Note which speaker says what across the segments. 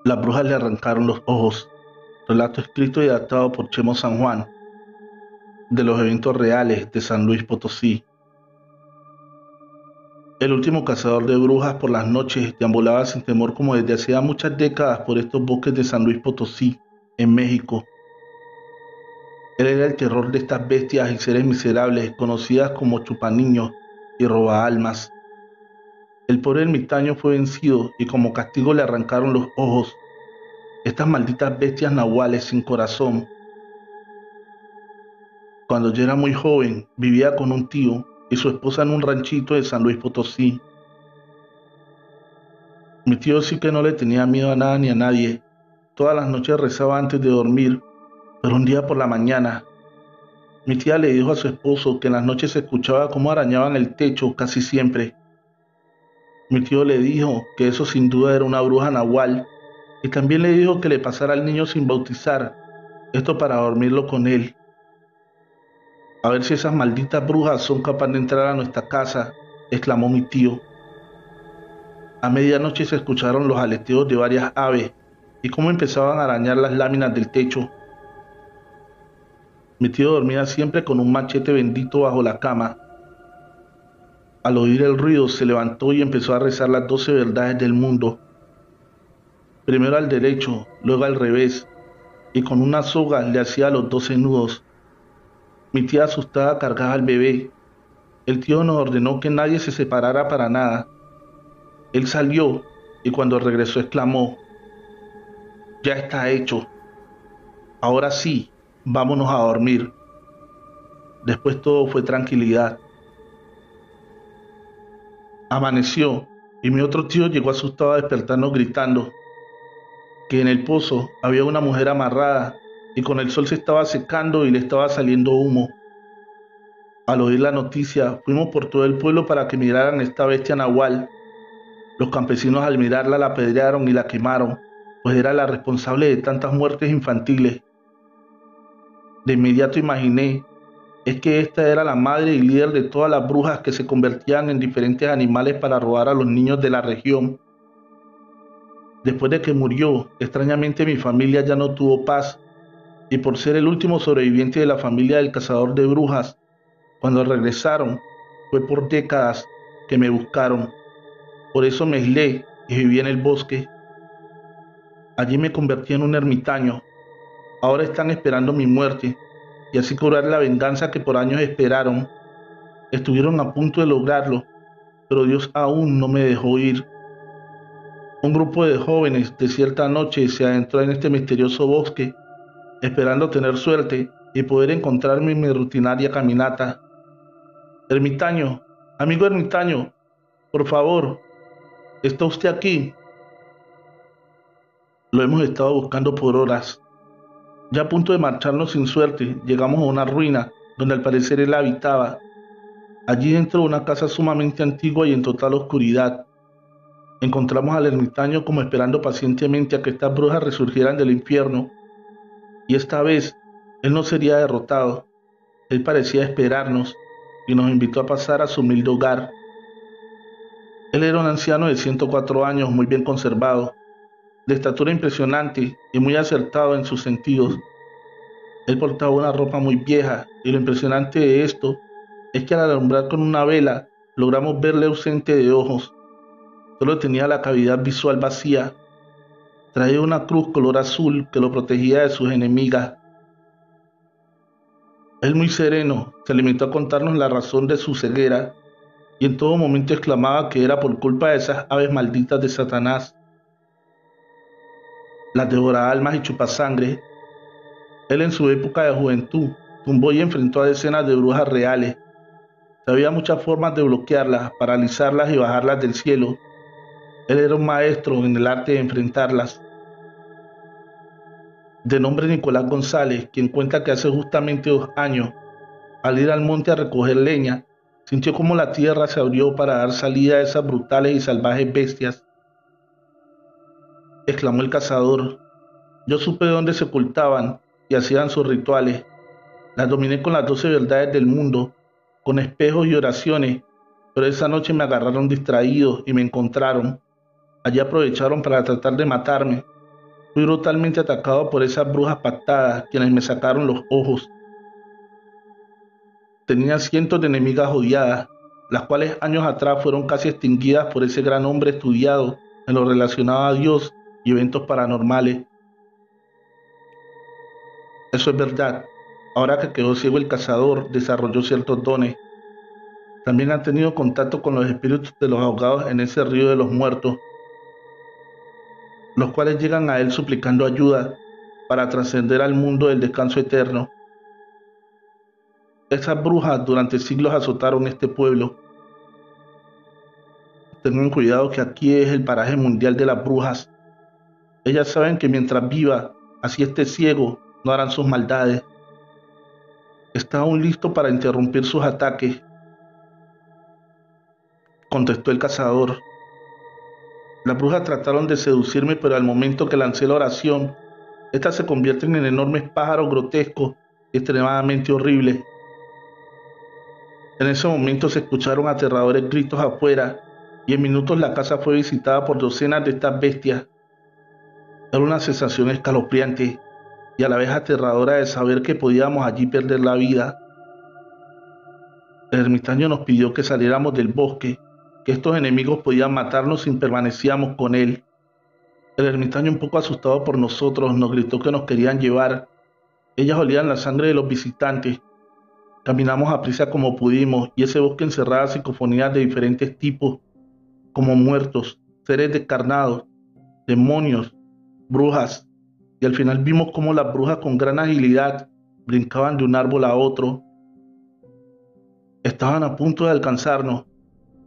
Speaker 1: Las brujas le arrancaron los ojos. Relato escrito y adaptado por Chemo San Juan, de los eventos reales de San Luis Potosí. El último cazador de brujas por las noches deambulaba sin temor como desde hacía muchas décadas por estos bosques de San Luis Potosí, en México. Él era el terror de estas bestias y seres miserables conocidas como chupaniños y robaalmas. El pobre ermitaño fue vencido y como castigo le arrancaron los ojos. Estas malditas bestias nahuales sin corazón. Cuando yo era muy joven, vivía con un tío y su esposa en un ranchito de San Luis Potosí. Mi tío sí que no le tenía miedo a nada ni a nadie. Todas las noches rezaba antes de dormir, pero un día por la mañana, mi tía le dijo a su esposo que en las noches se escuchaba cómo arañaban el techo casi siempre. Mi tío le dijo que eso sin duda era una bruja nahual y también le dijo que le pasara al niño sin bautizar, esto para dormirlo con él. A ver si esas malditas brujas son capaces de entrar a nuestra casa, exclamó mi tío. A medianoche se escucharon los aleteos de varias aves y cómo empezaban a arañar las láminas del techo. Mi tío dormía siempre con un machete bendito bajo la cama. Al oír el ruido se levantó y empezó a rezar las 12 verdades del mundo. Primero al derecho, luego al revés, y con una soga le hacía los 12 nudos. Mi tía asustada cargaba al bebé. El tío nos ordenó que nadie se separara para nada. Él salió y cuando regresó exclamó: «Ya está hecho. Ahora sí, vámonos a dormir». Después todo fue tranquilidad. Amaneció y mi otro tío llegó asustado a despertarnos gritando que en el pozo había una mujer amarrada y con el sol se estaba secando y le estaba saliendo humo. Al oír la noticia, fuimos por todo el pueblo para que miraran esta bestia nahual. Los campesinos al mirarla la apedrearon y la quemaron, pues era la responsable de tantas muertes infantiles. De inmediato imaginé, es que esta era la madre y líder de todas las brujas que se convertían en diferentes animales para robar a los niños de la región. Después de que murió, extrañamente mi familia ya no tuvo paz, y por ser el último sobreviviente de la familia del cazador de brujas, cuando regresaron, fue por décadas que me buscaron. Por eso me aislé y viví en el bosque. Allí me convertí en un ermitaño. Ahora están esperando mi muerte y así cobrar la venganza que por años esperaron. Estuvieron a punto de lograrlo, pero Dios aún no me dejó ir. Un grupo de jóvenes de cierta noche se adentró en este misterioso bosque, esperando tener suerte y poder encontrarme en mi rutinaria caminata. Ermitaño, amigo ermitaño, por favor, ¿está usted aquí? Lo hemos estado buscando por horas. Ya a punto de marcharnos sin suerte, llegamos a una ruina donde al parecer él habitaba. Allí dentro de una casa sumamente antigua y en total oscuridad, encontramos al ermitaño como esperando pacientemente a que estas brujas resurgieran del infierno. Y esta vez, él no sería derrotado. Él parecía esperarnos y nos invitó a pasar a su humilde hogar. Él era un anciano de 104 años, muy bien conservado, de estatura impresionante y muy acertado en sus sentidos. Él portaba una ropa muy vieja y lo impresionante de esto es que al alumbrar con una vela logramos verle ausente de ojos. Solo tenía la cavidad visual vacía. Traía una cruz color azul que lo protegía de sus enemigas. Él, muy sereno, se limitó a contarnos la razón de su ceguera y en todo momento exclamaba que era por culpa de esas aves malditas de Satanás, las devoraalmas y chupasangre. Él en su época de juventud tumbó y enfrentó a decenas de brujas reales. Sabía muchas formas de bloquearlas, paralizarlas y bajarlas del cielo. Él era un maestro en el arte de enfrentarlas. De nombre Nicolás González, quien cuenta que hace justamente 2 años, al ir al monte a recoger leña, sintió como la tierra se abrió para dar salida a esas brutales y salvajes bestias. Exclamó el cazador. Yo supe dónde se ocultaban y hacían sus rituales. Las dominé con las 12 verdades del mundo, con espejos y oraciones, pero esa noche me agarraron distraídos y me encontraron. Allí aprovecharon para tratar de matarme. Fui brutalmente atacado por esas brujas pactadas, quienes me sacaron los ojos. Tenía cientos de enemigas odiadas, las cuales años atrás fueron casi extinguidas por ese gran hombre estudiado en lo relacionado a Dios y eventos paranormales. Eso es verdad. Ahora que quedó ciego el cazador, desarrolló ciertos dones. También ha tenido contacto con los espíritus de los ahogados en ese río de los muertos, los cuales llegan a él suplicando ayuda para trascender al mundo del descanso eterno. Esas brujas durante siglos azotaron este pueblo. Tengan cuidado que aquí es el paraje mundial de las brujas. Ellas saben que mientras viva, así esté ciego, no harán sus maldades. Está aún listo para interrumpir sus ataques, contestó el cazador. Las brujas trataron de seducirme, pero al momento que lancé la oración, estas se convierten en enormes pájaros grotescos y extremadamente horribles. En ese momento se escucharon aterradores gritos afuera y en minutos la casa fue visitada por docenas de estas bestias. Era una sensación escalofriante y a la vez aterradora de saber que podíamos allí perder la vida. El ermitaño nos pidió que saliéramos del bosque, que estos enemigos podían matarnos si permanecíamos con él. El ermitaño, un poco asustado por nosotros, nos gritó que nos querían llevar. Ellas olían la sangre de los visitantes. Caminamos a prisa como pudimos y ese bosque encerraba psicofonías de diferentes tipos, como muertos, seres descarnados, demonios, brujas, y al final vimos cómo las brujas con gran agilidad brincaban de un árbol a otro. Estaban a punto de alcanzarnos.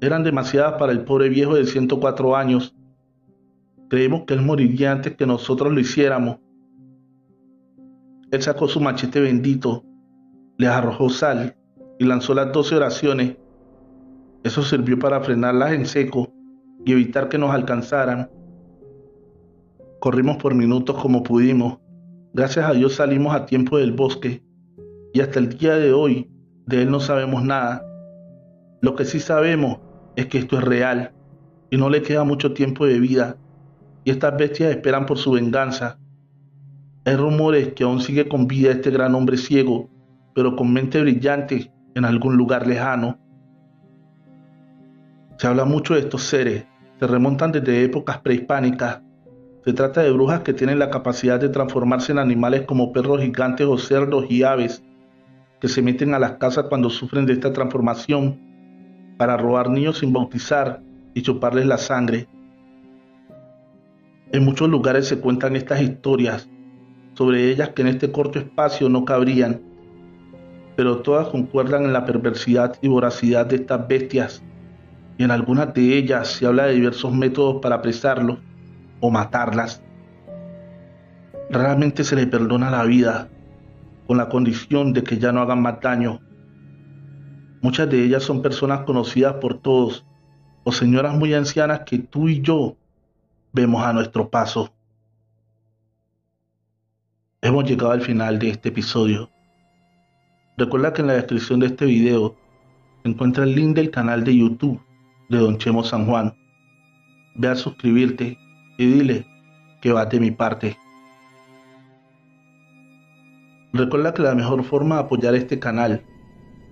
Speaker 1: Eran demasiadas para el pobre viejo de 104 años. Creímos que él moriría antes que nosotros lo hiciéramos. Él sacó su machete bendito, les arrojó sal y lanzó las 12 oraciones. Eso sirvió para frenarlas en seco y evitar que nos alcanzaran. Corrimos por minutos como pudimos. Gracias a Dios salimos a tiempo del bosque y hasta el día de hoy de él no sabemos nada. Lo que sí sabemos es que esto es real y no le queda mucho tiempo de vida y estas bestias esperan por su venganza. Hay rumores que aún sigue con vida este gran hombre ciego, pero con mente brillante en algún lugar lejano. Se habla mucho de estos seres, se remontan desde épocas prehispánicas. Se trata de brujas que tienen la capacidad de transformarse en animales como perros gigantes o cerdos y aves, que se meten a las casas cuando sufren de esta transformación para robar niños sin bautizar y chuparles la sangre. En muchos lugares se cuentan estas historias, sobre ellas que en este corto espacio no cabrían, pero todas concuerdan en la perversidad y voracidad de estas bestias, y en algunas de ellas se habla de diversos métodos para apresarlos o matarlas. Raramente se les perdona la vida, con la condición de que ya no hagan más daño. Muchas de ellas son personas conocidas por todos, o señoras muy ancianas que tú y yo vemos a nuestro paso. Hemos llegado al final de este episodio. Recuerda que en la descripción de este video se encuentra el link del canal de YouTube de Don Chemo San Juan. Ve a suscribirte y dile que vas de mi parte. Recuerda que la mejor forma de apoyar este canal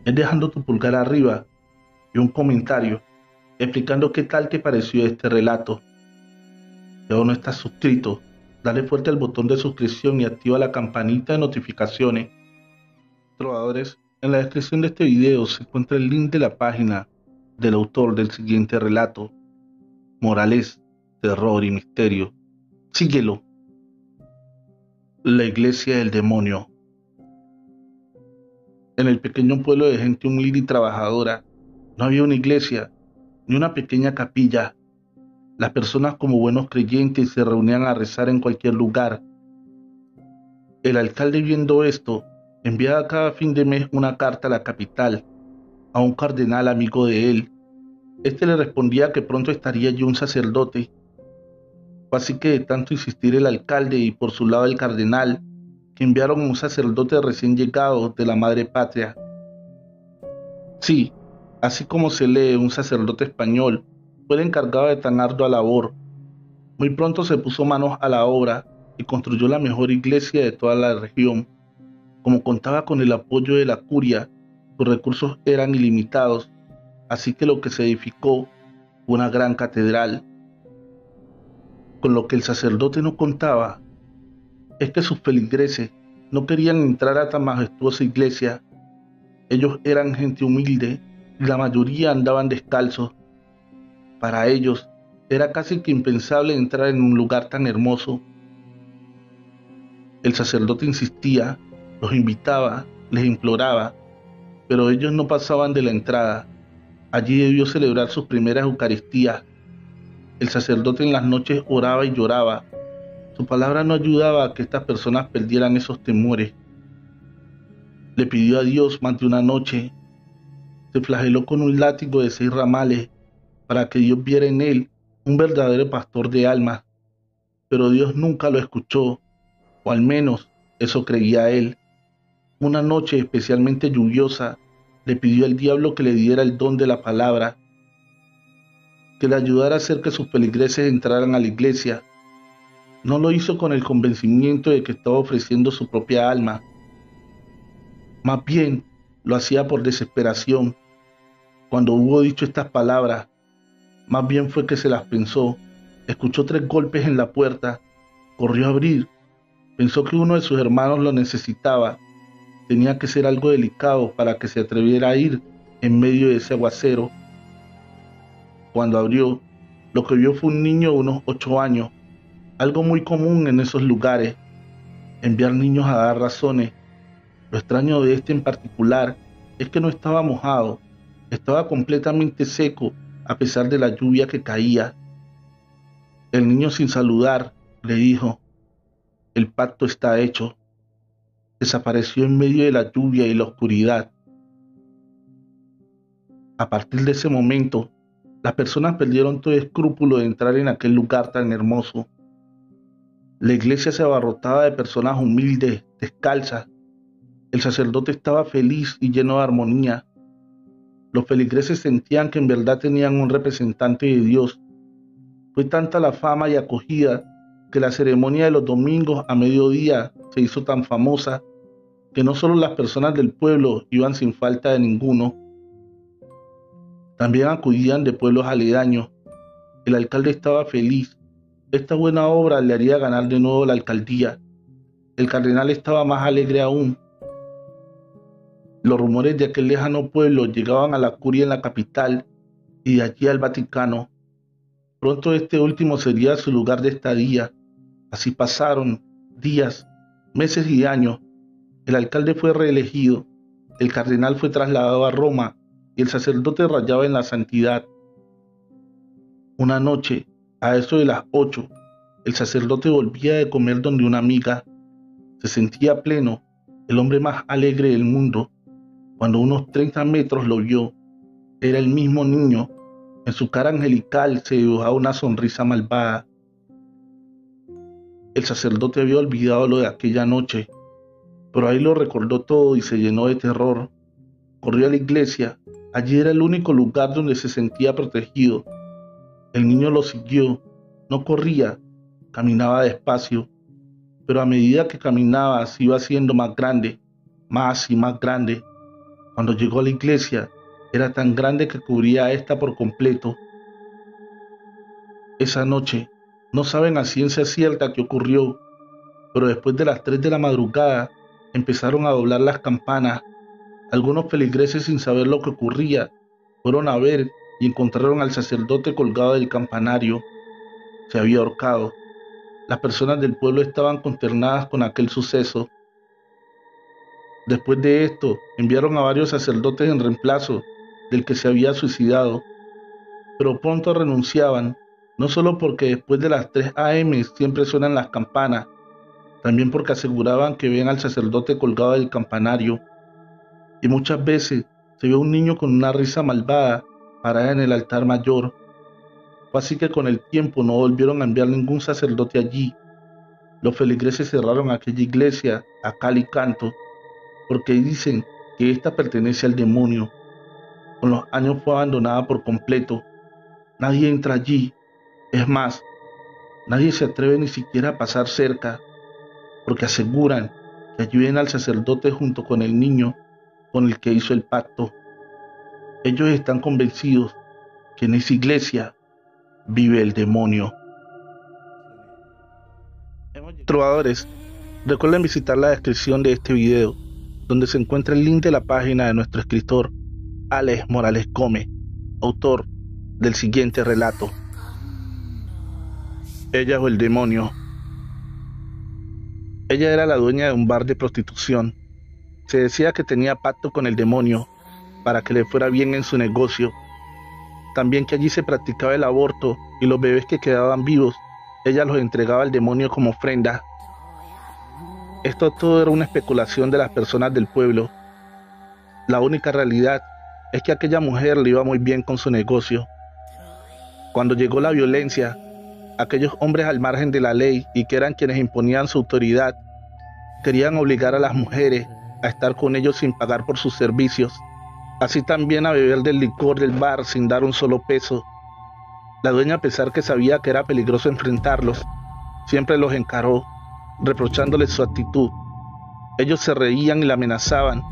Speaker 1: es dejando tu pulgar arriba y un comentario explicando qué tal te pareció este relato. Si aún no estás suscrito, dale fuerte al botón de suscripción y activa la campanita de notificaciones. Trovadores, en la descripción de este video se encuentra el link de la página del autor del siguiente relato, Morales, Terror y Misterio. Síguelo. La iglesia del demonio. En el pequeño pueblo de gente humilde y trabajadora, no había una iglesia, ni una pequeña capilla. Las personas como buenos creyentes se reunían a rezar en cualquier lugar. El alcalde, viendo esto, enviaba cada fin de mes una carta a la capital, a un cardenal amigo de él. Este le respondía que pronto estaría allí un sacerdote. Fue así que de tanto insistir el alcalde y por su lado el cardenal, que enviaron a un sacerdote recién llegado de la madre patria. Sí, así como se lee, un sacerdote español fue el encargado de tan ardua labor. Muy pronto se puso manos a la obra y construyó la mejor iglesia de toda la región. Como contaba con el apoyo de la curia, sus recursos eran ilimitados, así que lo que se edificó fue una gran catedral. Con lo que el sacerdote no contaba es que sus feligreses no querían entrar a tan majestuosa iglesia. Ellos eran gente humilde y la mayoría andaban descalzos. Para ellos era casi que impensable entrar en un lugar tan hermoso. El sacerdote insistía, los invitaba, les imploraba, pero ellos no pasaban de la entrada. Allí debió celebrar sus primeras Eucaristías. El sacerdote en las noches oraba y lloraba. Su palabra no ayudaba a que estas personas perdieran esos temores. Le pidió a Dios más de una noche. Se flageló con un látigo de 6 ramales para que Dios viera en él un verdadero pastor de almas. Pero Dios nunca lo escuchó, o al menos eso creía él. Una noche especialmente lluviosa, le pidió al diablo que le diera el don de la palabra, que le ayudara a hacer que sus feligreses entraran a la iglesia. No lo hizo con el convencimiento de que estaba ofreciendo su propia alma. Más bien, lo hacía por desesperación. Cuando hubo dicho estas palabras, más bien fue que se las pensó. Escuchó 3 golpes en la puerta, corrió a abrir. Pensó que uno de sus hermanos lo necesitaba. Tenía que ser algo delicado para que se atreviera a ir en medio de ese aguacero. Cuando abrió, lo que vio fue un niño de unos 8 años, algo muy común en esos lugares, enviar niños a dar razones. Lo extraño de este en particular es que no estaba mojado, estaba completamente seco a pesar de la lluvia que caía. El niño, sin saludar, le dijo: "El pacto está hecho". Desapareció en medio de la lluvia y la oscuridad. A partir de ese momento, las personas perdieron todo escrúpulo de entrar en aquel lugar tan hermoso. La iglesia se abarrotaba de personas humildes, descalzas. El sacerdote estaba feliz y lleno de armonía. Los feligreses sentían que en verdad tenían un representante de Dios. Fue tanta la fama y acogida que la ceremonia de los domingos a mediodía se hizo tan famosa que no solo las personas del pueblo iban sin falta de ninguno, también acudían de pueblos aledaños. El alcalde estaba feliz. Esta buena obra le haría ganar de nuevo la alcaldía. El cardenal estaba más alegre aún. Los rumores de aquel lejano pueblo llegaban a la curia en la capital y de allí al Vaticano. Pronto este último sería su lugar de estadía. Así pasaron días, meses y años. El alcalde fue reelegido, el cardenal fue trasladado a Roma y el sacerdote rayaba en la santidad. Una noche, a eso de las 8, el sacerdote volvía de comer donde una amiga. Se sentía pleno, el hombre más alegre del mundo. Cuando a unos 30 metros lo vio, era el mismo niño. En su cara angelical se dibujaba una sonrisa malvada. El sacerdote había olvidado lo de aquella noche, pero ahí lo recordó todo y se llenó de terror. Corrió a la iglesia. Allí era el único lugar donde se sentía protegido. El niño lo siguió. No corría, caminaba despacio, pero a medida que caminaba se iba haciendo más grande, más y más grande. Cuando llegó a la iglesia, era tan grande que cubría a esta por completo. Esa noche, no saben a ciencia cierta qué ocurrió, pero después de las 3 de la madrugada, empezaron a doblar las campanas. Algunos feligreses, sin saber lo que ocurría, fueron a ver y encontraron al sacerdote colgado del campanario. Se había ahorcado. Las personas del pueblo estaban consternadas con aquel suceso. Después de esto, enviaron a varios sacerdotes en reemplazo del que se había suicidado, pero pronto renunciaban, no solo porque después de las 3 a.m. siempre suenan las campanas, también porque aseguraban que ven al sacerdote colgado del campanario, y muchas veces se ve un niño con una risa malvada parada en el altar mayor. Fue así que con el tiempo no volvieron a enviar ningún sacerdote allí. Los feligreses cerraron aquella iglesia a cal y canto porque dicen que ésta pertenece al demonio. Con los años fue abandonada por completo. Nadie entra allí. Es más, nadie se atreve ni siquiera a pasar cerca, porque aseguran que allí ven al sacerdote junto con el niño con el que hizo el pacto. Ellos están convencidos que en esa iglesia vive el demonio. Trovadores, recuerden visitar la descripción de este video, donde se encuentra el link de la página de nuestro escritor, Alex Morales Gómez, autor del siguiente relato. Ella o el demonio. Ella era la dueña de un bar de prostitución. Se decía que tenía pacto con el demonio para que le fuera bien en su negocio. También que allí se practicaba el aborto y los bebés que quedaban vivos, ella los entregaba al demonio como ofrenda. Esto todo era una especulación de las personas del pueblo. La única realidad es que a aquella mujer le iba muy bien con su negocio. Cuando llegó la violencia, aquellos hombres al margen de la ley y que eran quienes imponían su autoridad, querían obligar a las mujeres a estar con ellos sin pagar por sus servicios, así también a beber del licor del bar sin dar un solo peso. La dueña, a pesar que sabía que era peligroso enfrentarlos, siempre los encaró, reprochándoles su actitud. Ellos se reían y la amenazaban,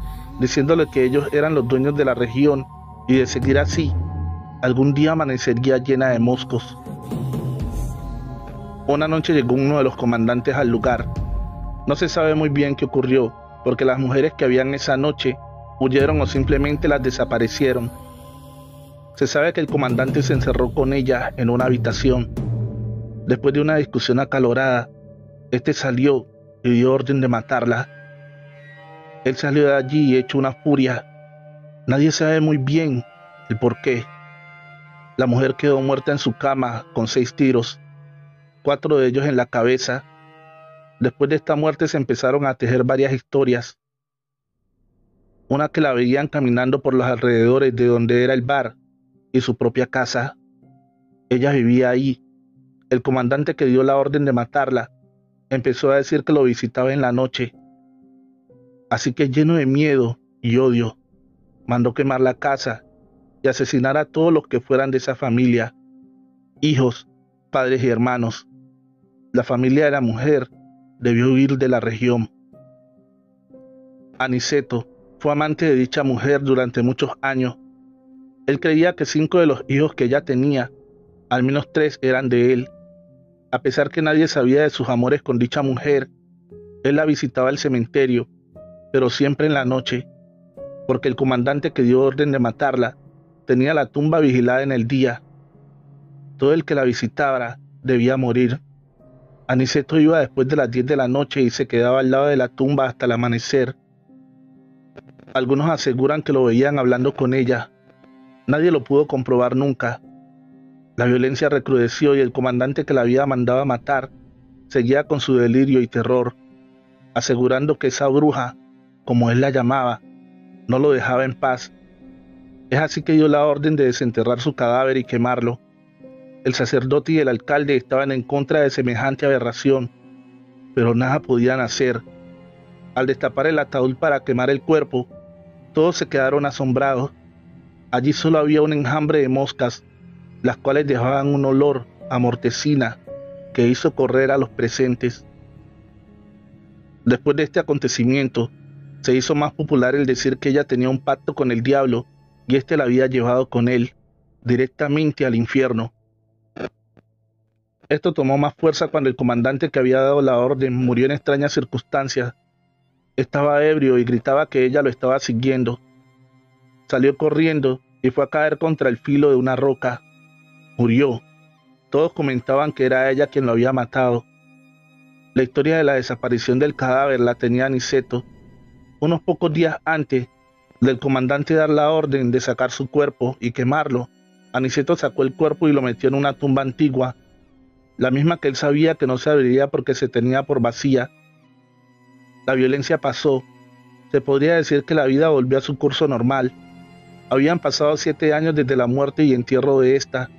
Speaker 1: diciéndole que ellos eran los dueños de la región y de seguir así, algún día amanecería llena de moscos. Una noche llegó uno de los comandantes al lugar. No se sabe muy bien qué ocurrió, porque las mujeres que habían esa noche huyeron o simplemente las desaparecieron. Se sabe que el comandante se encerró con ella en una habitación. Después de una discusión acalorada, este salió y dio orden de matarla. Él salió de allí hecho una furia. Nadie sabe muy bien el por qué. La mujer quedó muerta en su cama con 6 tiros, 4 de ellos en la cabeza. Después de esta muerte se empezaron a tejer varias historias. Una que la veían caminando por los alrededores de donde era el bar y su propia casa. Ella vivía ahí. El comandante que dio la orden de matarla empezó a decir que lo visitaba en la noche. Así que, lleno de miedo y odio, mandó quemar la casa y asesinar a todos los que fueran de esa familia, hijos, padres y hermanos. La familia de la mujer debió huir de la región. Aniceto fue amante de dicha mujer durante muchos años. Él creía que 5 de los hijos que ella tenía, al menos 3 eran de él. A pesar que nadie sabía de sus amores con dicha mujer, él la visitaba al cementerio, pero siempre en la noche, porque el comandante que dio orden de matarla tenía la tumba vigilada en el día. Todo el que la visitara debía morir. Aniceto iba después de las 10 de la noche y se quedaba al lado de la tumba hasta el amanecer. Algunos aseguran que lo veían hablando con ella. Nadie lo pudo comprobar nunca. La violencia recrudeció y el comandante que la había mandado a matar seguía con su delirio y terror, asegurando que esa bruja, como él la llamaba, no lo dejaba en paz. Es así que dio la orden de desenterrar su cadáver y quemarlo. El sacerdote y el alcalde estaban en contra de semejante aberración, pero nada podían hacer. Al destapar el ataúd para quemar el cuerpo, todos se quedaron asombrados. Allí solo había un enjambre de moscas, las cuales dejaban un olor a mortecina que hizo correr a los presentes. Después de este acontecimiento, se hizo más popular el decir que ella tenía un pacto con el diablo y éste la había llevado con él directamente al infierno. Esto tomó más fuerza cuando el comandante que había dado la orden murió en extrañas circunstancias. Estaba ebrio y gritaba que ella lo estaba siguiendo. Salió corriendo y fue a caer contra el filo de una roca. Murió. Todos comentaban que era ella quien lo había matado. La historia de la desaparición del cadáver la tenía Aniceto. Unos pocos días antes del comandante dar la orden de sacar su cuerpo y quemarlo, Aniceto sacó el cuerpo y lo metió en una tumba antigua, la misma que él sabía que no se abriría porque se tenía por vacía. La violencia pasó. Se podría decir que la vida volvió a su curso normal. Habían pasado 7 años desde la muerte y entierro de esta.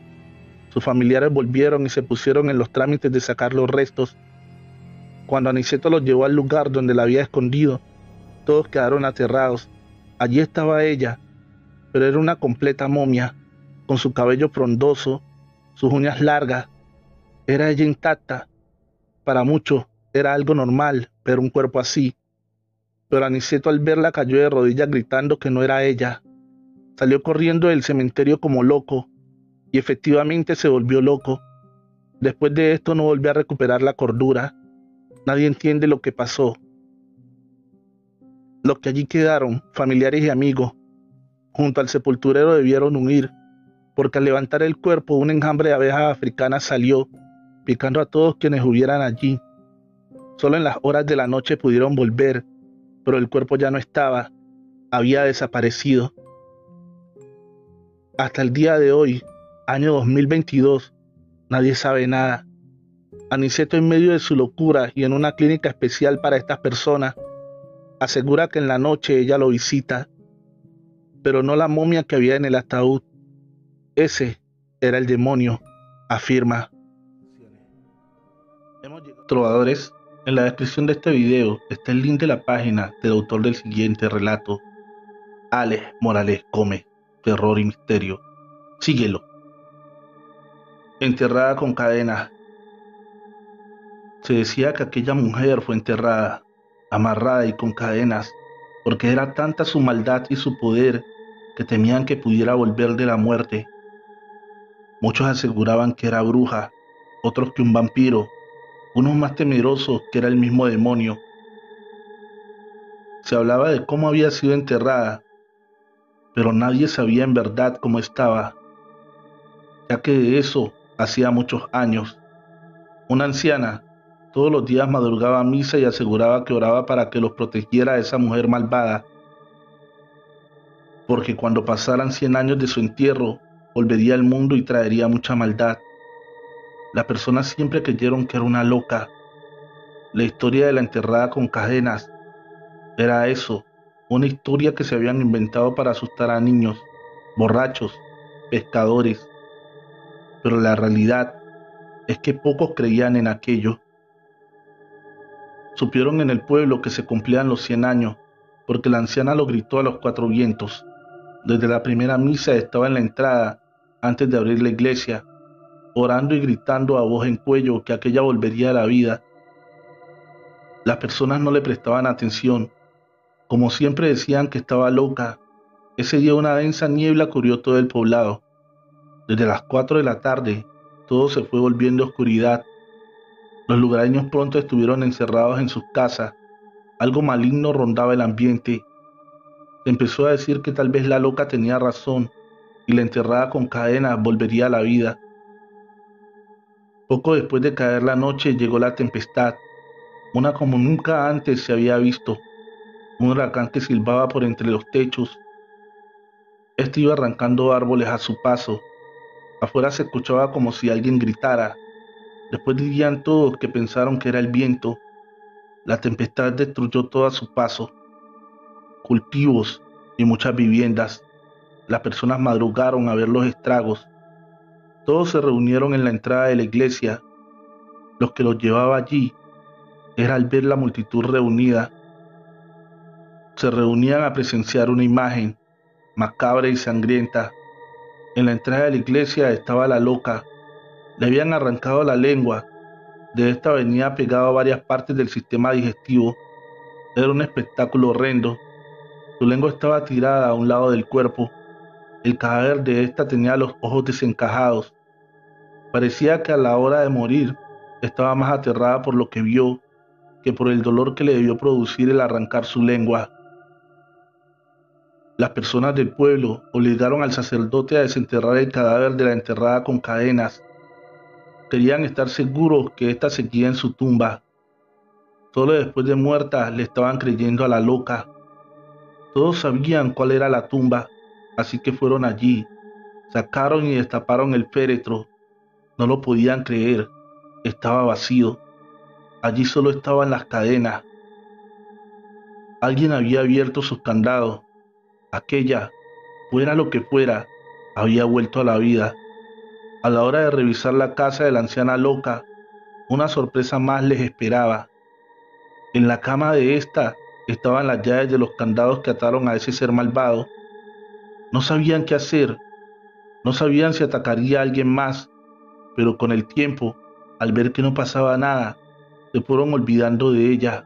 Speaker 1: Sus familiares volvieron y se pusieron en los trámites de sacar los restos. Cuando Aniceto los llevó al lugar donde la había escondido, todos quedaron aterrados. Allí estaba ella, pero era una completa momia, con su cabello frondoso, sus uñas largas. Era ella intacta. Para muchos era algo normal ver un cuerpo así, pero Aniceto al verla cayó de rodillas gritando que no era ella. Salió corriendo del cementerio como loco, y efectivamente se volvió loco. Después de esto no volvió a recuperar la cordura. Nadie entiende lo que pasó. Los que allí quedaron, familiares y amigos, junto al sepulturero debieron huir, porque al levantar el cuerpo un enjambre de abejas africanas salió, picando a todos quienes hubieran allí. Solo en las horas de la noche pudieron volver, pero el cuerpo ya no estaba, había desaparecido. Hasta el día de hoy, año 2022, nadie sabe nada. Aniceto, en medio de su locura y en una clínica especial para estas personas, asegura que en la noche ella lo visita, pero no la momia que había en el ataúd. Ese era el demonio, afirma. Trovadores, en la descripción de este video está el link de la página del autor del siguiente relato, Alex Morales Gómez, Terror y Misterio. Síguelo. Enterrada con cadenas. Se decía que aquella mujer fue enterrada, amarrada y con cadenas, porque era tanta su maldad y su poder que temían que pudiera volver de la muerte. Muchos aseguraban que era bruja, otros que un vampiro, unos más temerosos que era el mismo demonio. Se hablaba de cómo había sido enterrada, pero nadie sabía en verdad cómo estaba, ya que de eso hacía muchos años. Una anciana todos los días madrugaba a misa y aseguraba que oraba para que los protegiera de esa mujer malvada, porque cuando pasaran 100 años de su entierro, volvería al mundo y traería mucha maldad. Las personas siempre creyeron que era una loca. La historia de la enterrada con cadenas era eso, una historia que se habían inventado para asustar a niños, borrachos, pescadores. Pero la realidad es que pocos creían en aquello. Supieron en el pueblo que se cumplían los 100 años, porque la anciana lo gritó a los 4 vientos. Desde la primera misa estaba en la entrada, antes de abrir la iglesia, orando y gritando a voz en cuello que aquella volvería a la vida. Las personas no le prestaban atención, como siempre decían que estaba loca. Ese día una densa niebla cubrió todo el poblado. Desde las 4 de la tarde, todo se fue volviendo oscuridad. Los lugareños pronto estuvieron encerrados en sus casas. Algo maligno rondaba el ambiente. Se empezó a decir que tal vez la loca tenía razón y la enterrada con cadenas volvería a la vida. Poco después de caer la noche llegó la tempestad, una como nunca antes se había visto. Un huracán que silbaba por entre los techos. Este iba arrancando árboles a su paso. Afuera se escuchaba como si alguien gritara. Después dirían todos que pensaron que era el viento. La tempestad destruyó todo a su paso. Cultivos y muchas viviendas. Las personas madrugaron a ver los estragos. Todos se reunieron en la entrada de la iglesia. Los que los llevaba allí era al ver la multitud reunida. Se reunían a presenciar una imagen macabra y sangrienta. En la entrada de la iglesia estaba la loca. Le habían arrancado la lengua. De esta venía pegado a varias partes del sistema digestivo. Era un espectáculo horrendo. Su lengua estaba tirada a un lado del cuerpo. El cadáver de esta tenía los ojos desencajados. Parecía que a la hora de morir estaba más aterrada por lo que vio que por el dolor que le debió producir el arrancar su lengua. Las personas del pueblo obligaron al sacerdote a desenterrar el cadáver de la enterrada con cadenas. Querían estar seguros que ésta seguía en su tumba. Solo después de muerta le estaban creyendo a la loca. Todos sabían cuál era la tumba, así que fueron allí, sacaron y destaparon el féretro. No lo podían creer, estaba vacío. Allí solo estaban las cadenas. Alguien había abierto sus candados. Aquella, fuera lo que fuera, había vuelto a la vida. A la hora de revisar la casa de la anciana loca, una sorpresa más les esperaba. En la cama de esta estaban las llaves de los candados que ataron a ese ser malvado. No sabían qué hacer, no sabían si atacaría a alguien más, pero con el tiempo, al ver que no pasaba nada, se fueron olvidando de ella.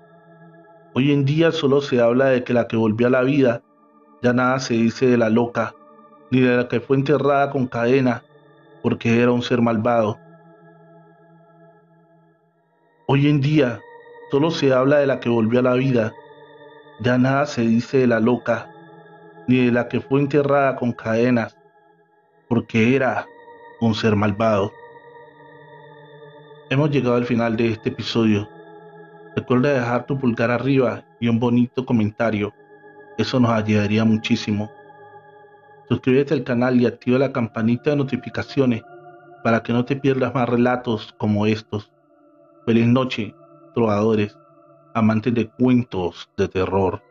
Speaker 1: Hoy en día solo se habla de que la que volvió a la vida, ya nada se dice de la loca, ni de la que fue enterrada con cadena, porque era un ser malvado. Hoy en día solo se habla de la que volvió a la vida, ya nada se dice de la loca, ni de la que fue enterrada con cadenas, porque era un ser malvado. Hemos llegado al final de este episodio. Recuerda dejar tu pulgar arriba y un bonito comentario, eso nos ayudaría muchísimo. Suscríbete al canal y activa la campanita de notificaciones para que no te pierdas más relatos como estos. Feliz noche, trovadores, amantes de cuentos de terror.